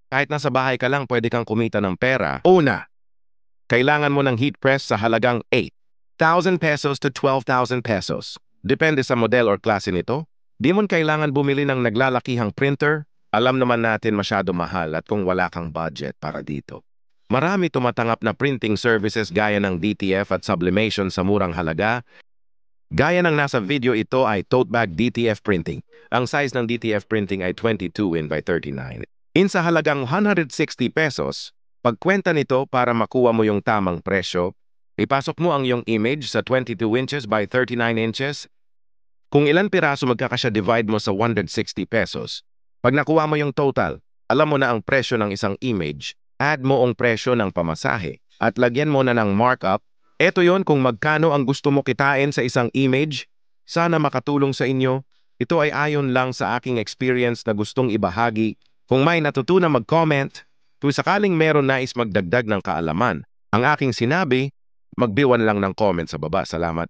Kahit nasa bahay ka lang, pwede kang kumita ng pera. Una, kailangan mo ng heat press sa halagang 8,000 pesos to 12,000 pesos. Depende sa model or klase nito. Di mo kailangan bumili ng naglalakihang printer. Alam naman natin masyado mahal at kung wala kang budget para dito. Marami tumatanggap na printing services gaya ng DTF at sublimation sa murang halaga. Gaya ng nasa video, ito ay tote bag DTF printing. Ang size ng DTF printing ay 22 in by 39. In sa halagang 160 pesos, pagkwenta nito para makuha mo yung tamang presyo, ipasok mo ang iyong image sa 22 inches by 39 inches. Kung ilan piraso magkakasya, divide mo sa 160 pesos. Pag nakuha mo yung total, alam mo na ang presyo ng isang image, add mo ang presyo ng pamasahe, at lagyan mo na ng markup. Eto yon kung magkano ang gusto mo kitain sa isang image. Sana makatulong sa inyo. Ito ay ayon lang sa aking experience na gustong ibahagi. Kung may natutunan, mag-comment. Kung sakaling meron nais magdagdag ng kaalaman, ang aking sinabi, magbiwan lang ng comment sa baba. Salamat.